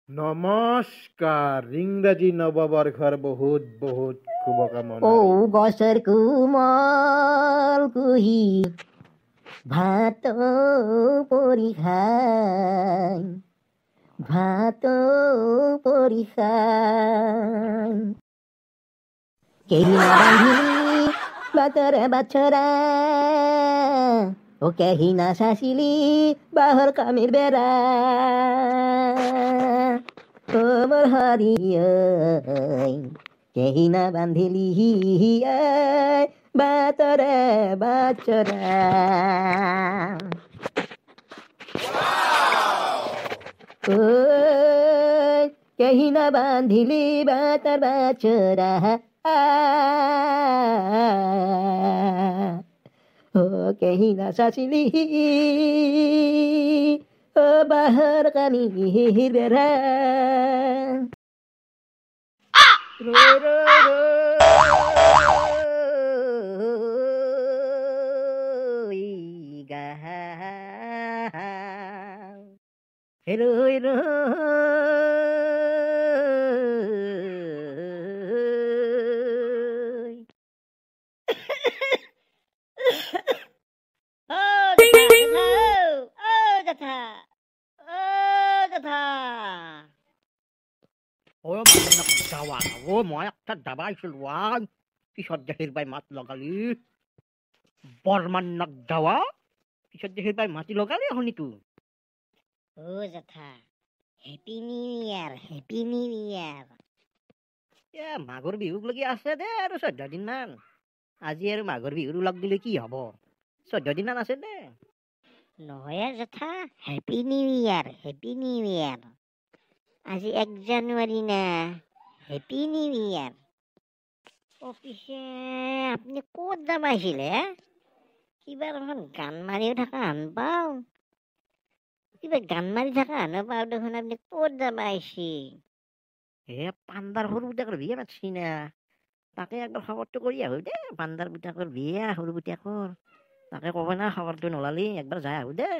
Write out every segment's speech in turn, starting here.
নমস্কাৰ ইংৰাজী নৱবৰ্ষৰ বহুত বহুত শুভকামনা। গছৰ কোমল কুহি ভাত পৰি খাই কেহিনা বান্ধিলি বাটৰে বাছৰা কেহিনা চাচিলি বাহৰ কামিৰ বেৰা মোৰ হৰি কেহিনা বান্ধিলি বাটৰে বাছৰা কেহিনা বান্ধিলি বাটৰ বাছৰা কেহিনা চাচিলি বাহৰ কামিৰ বেৰা ৰৈ ৰৈ ৰৈ গাই ৰৈ মই একটা দাবাইছিল পিছত দেখির বাই মাত লগালি বর্মান্নাক দাওয়া পিছত দেখির বাই মাতি লগালি শুনি তু জেঠা happy new year happy new year মাঘৰ বিহুক লাগি আছে দে আৰু 14 দিন মান আজি আৰু মাঘৰ বিহুৰ লগ দিলে কি হব 14 দিন মান আছে দে নহয় জেঠা হেপী নিউ ইয়াৰ আজি 1 জানুৱাৰী না হেপী নিউ ইয়াৰ পিছে আপুনি ক'ত যাব আহিলে কিবা এখন গান মাৰিও থকা হান পাওঁ কিবা গান মাৰি থকা হান পাওঁ দেখোন আপুনি ক'ত যাব আহিছে পাণ্ডাৰ সৰু পুতেকৰ বিয়া পাতিছি না তাকে একবাৰ খবৰটো কৰি আহো দে পাণ্ডাৰ পুতেকৰ বিয়া সৰু পুতেকৰ তাকে ক'ব না খবৰটো নলালি একবাৰ যাই আহো দে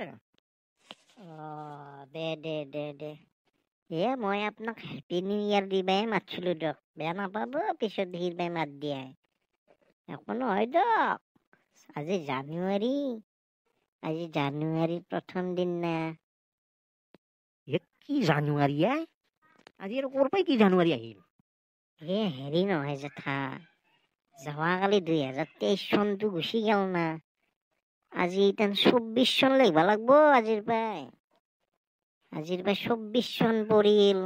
দে মই আপোনাক হেপী নিউ ইয়াৰ দিবাই মাতিছিলো দিয়ক বেয়া নাপাব পিছত দিবাই মাত দিয়াই একো নহয় দিয়ক আজি জানুৱাৰীৰ প্ৰথম দিন না কি জানুৱাৰী আজি আৰু ক'ৰ পৰাই কি জানুৱাৰী আহিল হেৰি নহয় জেঠা যোৱাকালি 2023 চনটো গুচি গেল না আজি 24 চন লিখবা লাগব আজিৰ পৰাই 24 চন পৰিল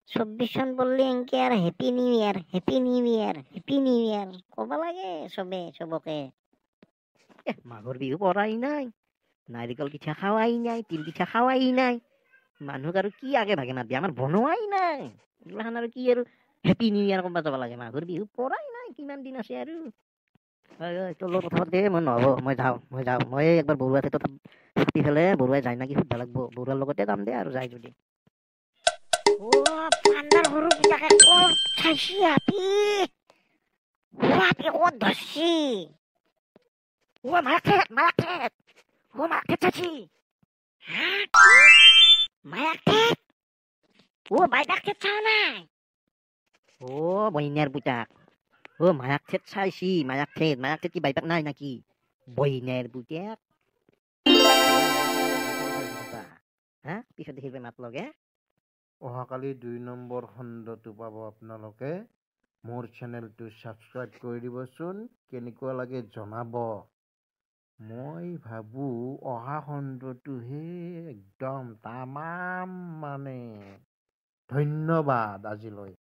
24 চন পড়লি এনকে আৰ হেপী নিউ ইয়াৰ কবা লাগে সবকে মাঘৰ বিহু পৰাই নাই নাৰিকল পিঠা খাৱাই নাই তিল পিঠা খাৱাই নাই মানুহক আৰু কি আগে ভাগে মাতবি আমাৰ বনোৱাই নাই এইগিলাখান আৰু কি আৰু হেপী নিউ ইয়াৰ কবা যাব লাগে মাঘৰ বিহু পৰাই নাই কিমান দিন আছে আৰু তোৰ লগত কথা পাতি মই নহ'ব মই যাওঁ মই একবাৰ বৰুৱা ক্ষেত্ৰত পাতি ফেলে বৰুৱাই যায় নাকি সুধবা লাগব বৰুৱাৰ লগতে যাম দে আৰু যায় যদি পাণ্ডাৰ সৰু পিতাকে ক'ত চাইছি আপি ক'ত ধৰছি মায়াক চাইছি মায়াক চাৱা নাই বইনাৰ পুতাক মায়াক ঠেত চাইছি মায়াক ঠেত কি বাইপাক নাই নাকি বইনাৰ পুতাক পিছত দেখিব মাত লগে অহাকালি 2 নম্বৰ খণ্ডটো পাব আপোনালোকে মোৰ চেনেলটো ছাবস্ক্ৰাইব কৰি দিবচোন কেনেকুৱা লাগে জনাব মই ভাবো অহা খণ্ডটোহে একদম তামাম মানে ধন্যবাদ আজিলৈ